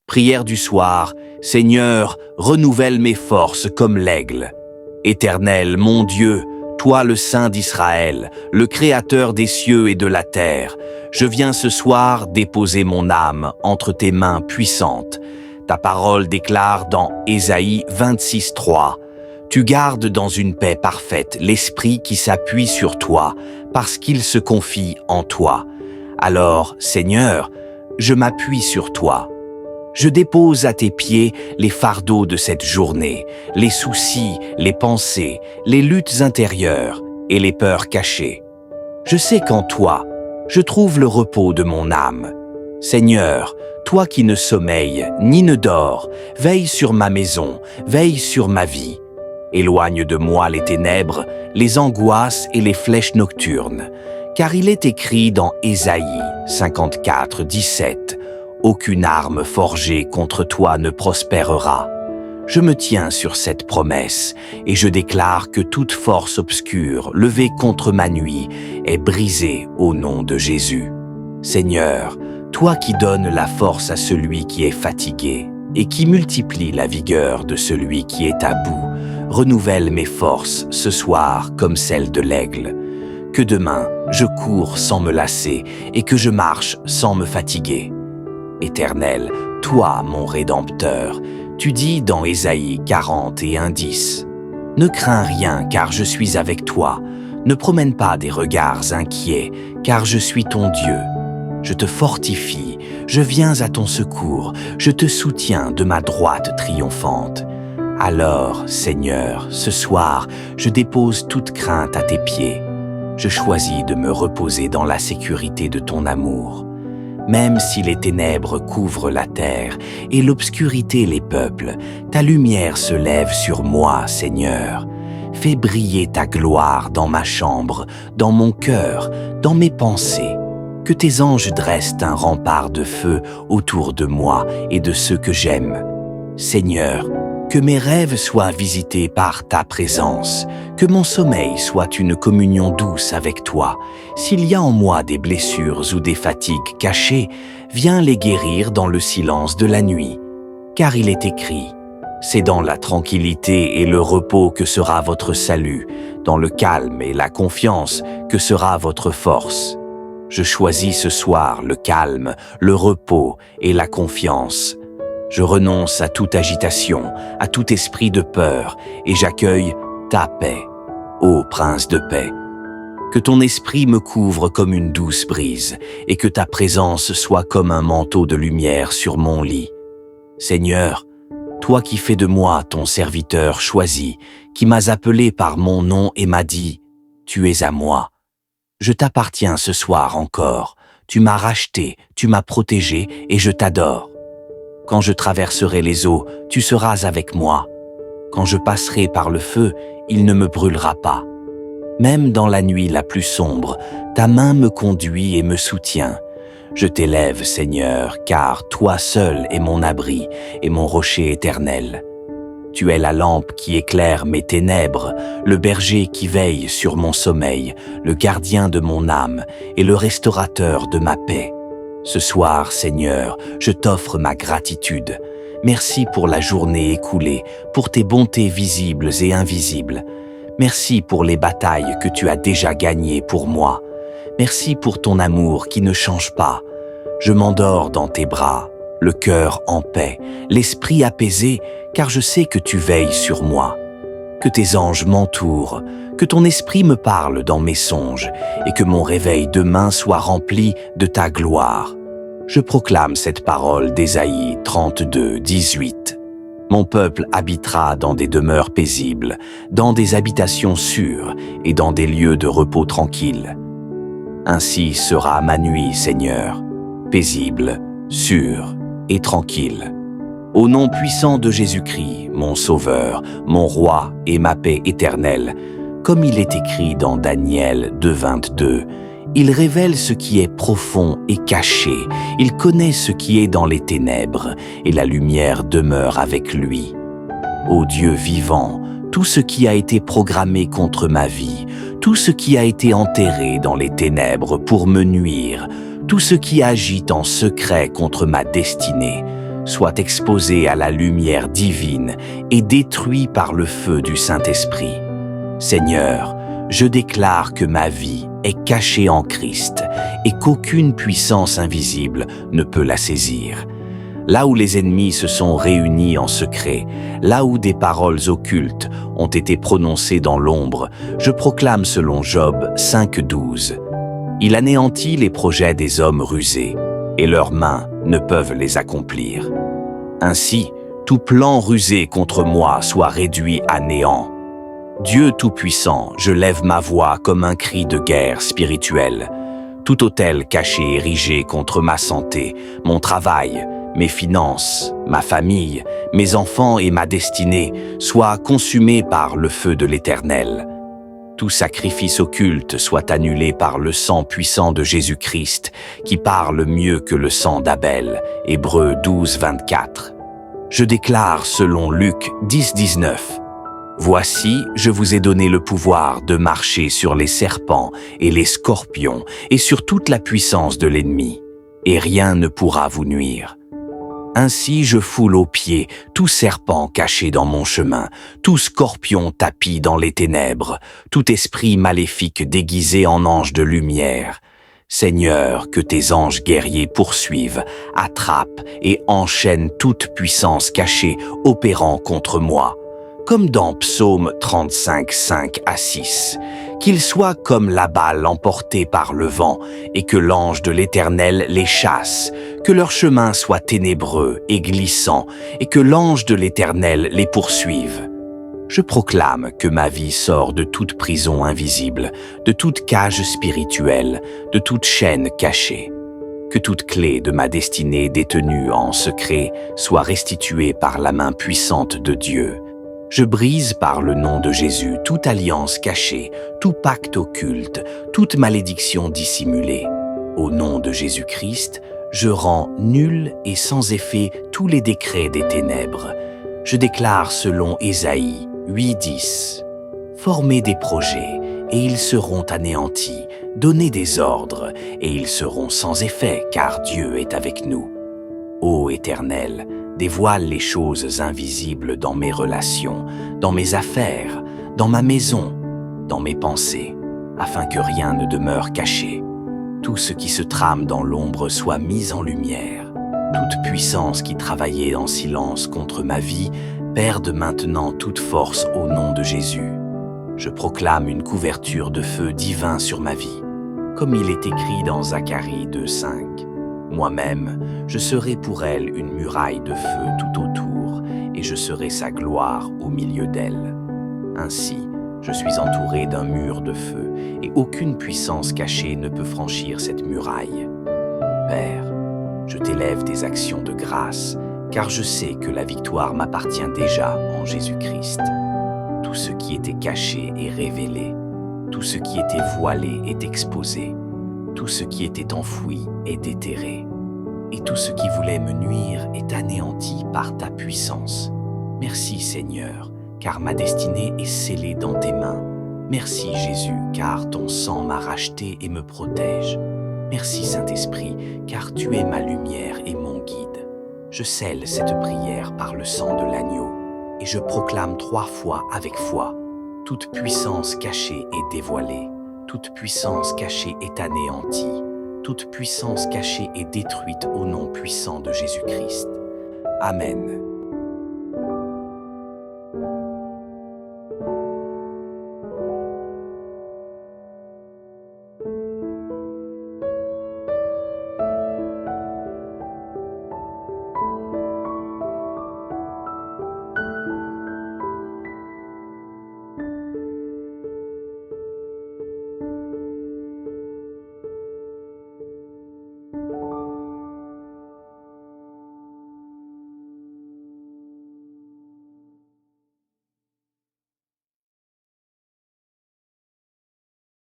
Prière du soir, Seigneur, renouvelle mes forces comme l'aigle. Éternel, mon Dieu, toi le Saint d'Israël, le Créateur des cieux et de la terre, je viens ce soir déposer mon âme entre tes mains puissantes. Ta parole déclare dans Ésaïe 26:3, « Tu gardes dans une paix parfaite l'esprit qui s'appuie sur toi, parce qu'il se confie en toi. Alors, Seigneur, je m'appuie sur toi. Je dépose à tes pieds les fardeaux de cette journée, les soucis, les pensées, les luttes intérieures et les peurs cachées. Je sais qu'en toi, je trouve le repos de mon âme. Seigneur, toi qui ne sommeilles ni ne dors, veille sur ma maison, veille sur ma vie. Éloigne de moi les ténèbres, les angoisses et les flèches nocturnes, car il est écrit dans Ésaïe 54:17, « Aucune arme forgée contre toi ne prospérera. » Je me tiens sur cette promesse et je déclare que toute force obscure levée contre ma nuit est brisée au nom de Jésus. Seigneur, toi qui donnes la force à celui qui est fatigué et qui multiplie la vigueur de celui qui est à bout, renouvelle mes forces ce soir comme celles de l'aigle. Que demain je cours sans me lasser et que je marche sans me fatiguer. Éternel, toi mon Rédempteur, tu dis dans Ésaïe 41:10, « Ne crains rien car je suis avec toi, ne promène pas des regards inquiets car je suis ton Dieu. Je te fortifie, je viens à ton secours, je te soutiens de ma droite triomphante. » Alors, Seigneur, ce soir, je dépose toute crainte à tes pieds. Je choisis de me reposer dans la sécurité de ton amour. Même si les ténèbres couvrent la terre et l'obscurité les peuples, ta lumière se lève sur moi, Seigneur. Fais briller ta gloire dans ma chambre, dans mon cœur, dans mes pensées. Que tes anges dressent un rempart de feu autour de moi et de ceux que j'aime. Seigneur, que mes rêves soient visités par ta présence, que mon sommeil soit une communion douce avec toi. S'il y a en moi des blessures ou des fatigues cachées, viens les guérir dans le silence de la nuit. Car il est écrit, « C'est dans la tranquillité et le repos que sera votre salut, dans le calme et la confiance que sera votre force. » Je choisis ce soir le calme, le repos et la confiance. Je renonce à toute agitation, à tout esprit de peur, et j'accueille ta paix, ô Prince de paix. Que ton esprit me couvre comme une douce brise, et que ta présence soit comme un manteau de lumière sur mon lit. Seigneur, toi qui fais de moi ton serviteur choisi, qui m'as appelé par mon nom et m'as dit « Tu es à moi ». Je t'appartiens ce soir encore, tu m'as racheté, tu m'as protégé et je t'adore. Quand je traverserai les eaux, tu seras avec moi. Quand je passerai par le feu, il ne me brûlera pas. Même dans la nuit la plus sombre, ta main me conduit et me soutient. Je t'élève, Seigneur, car toi seul es mon abri et mon rocher éternel. Tu es la lampe qui éclaire mes ténèbres, le berger qui veille sur mon sommeil, le gardien de mon âme et le restaurateur de ma paix. Ce soir, Seigneur, je t'offre ma gratitude. Merci pour la journée écoulée, pour tes bontés visibles et invisibles. Merci pour les batailles que tu as déjà gagnées pour moi. Merci pour ton amour qui ne change pas. Je m'endors dans tes bras, le cœur en paix, l'esprit apaisé, car je sais que tu veilles sur moi. Que tes anges m'entourent, que ton esprit me parle dans mes songes, et que mon réveil demain soit rempli de ta gloire. Je proclame cette parole d'Ésaïe 32:18. Mon peuple habitera dans des demeures paisibles, dans des habitations sûres et dans des lieux de repos tranquilles. Ainsi sera ma nuit, Seigneur, paisible, sûre et tranquille. Au nom puissant de Jésus-Christ, mon Sauveur, mon Roi et ma paix éternelle, comme il est écrit dans Daniel 2:22, il révèle ce qui est profond et caché, il connaît ce qui est dans les ténèbres, et la lumière demeure avec lui. Ô Dieu vivant, tout ce qui a été programmé contre ma vie, tout ce qui a été enterré dans les ténèbres pour me nuire, tout ce qui agit en secret contre ma destinée, soit exposé à la lumière divine et détruit par le feu du Saint-Esprit. Seigneur, je déclare que ma vie est cachée en Christ et qu'aucune puissance invisible ne peut la saisir. Là où les ennemis se sont réunis en secret, là où des paroles occultes ont été prononcées dans l'ombre, je proclame selon Job 5,12. Il anéantit les projets des hommes rusés, et leurs mains ne peuvent les accomplir. Ainsi, tout plan rusé contre moi soit réduit à néant. Dieu Tout-Puissant, je lève ma voix comme un cri de guerre spirituelle. Tout autel caché érigé contre ma santé, mon travail, mes finances, ma famille, mes enfants et ma destinée soient consumés par le feu de l'Éternel. Tout sacrifice occulte soit annulé par le sang puissant de Jésus-Christ, qui parle mieux que le sang d'Abel. Hébreux 12, 24. Je déclare selon Luc 10, 19. Voici, je vous ai donné le pouvoir de marcher sur les serpents et les scorpions et sur toute la puissance de l'ennemi, et rien ne pourra vous nuire. Ainsi je foule aux pieds tout serpent caché dans mon chemin, tout scorpion tapi dans les ténèbres, tout esprit maléfique déguisé en ange de lumière. Seigneur, que tes anges guerriers poursuivent, attrapent et enchaînent toute puissance cachée opérant contre moi. Comme dans Psaume 35, 5 à 6, qu'ils soient comme la balle emportée par le vent et que l'ange de l'Éternel les chasse, que leur chemin soit ténébreux et glissant et que l'ange de l'Éternel les poursuive. Je proclame que ma vie sort de toute prison invisible, de toute cage spirituelle, de toute chaîne cachée. Que toute clé de ma destinée détenue en secret soit restituée par la main puissante de Dieu. Je brise par le nom de Jésus toute alliance cachée, tout pacte occulte, toute malédiction dissimulée. Au nom de Jésus-Christ, je rends nuls et sans effet tous les décrets des ténèbres. Je déclare selon Ésaïe 8:10. Formez des projets et ils seront anéantis, donnez des ordres et ils seront sans effet car Dieu est avec nous. Ô Éternel, dévoile les choses invisibles dans mes relations, dans mes affaires, dans ma maison, dans mes pensées, afin que rien ne demeure caché. Tout ce qui se trame dans l'ombre soit mis en lumière. Toute puissance qui travaillait en silence contre ma vie perde maintenant toute force au nom de Jésus. Je proclame une couverture de feu divin sur ma vie, comme il est écrit dans Zacharie 2:5. Moi-même, je serai pour elle une muraille de feu tout autour, et je serai sa gloire au milieu d'elle. Ainsi, je suis entouré d'un mur de feu, et aucune puissance cachée ne peut franchir cette muraille. Père, je t'élève des actions de grâce, car je sais que la victoire m'appartient déjà en Jésus-Christ. Tout ce qui était caché est révélé, tout ce qui était voilé est exposé. Tout ce qui était enfoui est déterré, et tout ce qui voulait me nuire est anéanti par ta puissance. Merci Seigneur, car ma destinée est scellée dans tes mains. Merci Jésus, car ton sang m'a racheté et me protège. Merci Saint-Esprit, car tu es ma lumière et mon guide. Je scelle cette prière par le sang de l'agneau, et je proclame 3 fois avec foi. Toute puissance cachée est dévoilée. Toute puissance cachée est anéantie. Toute puissance cachée est détruite au nom puissant de Jésus-Christ. Amen.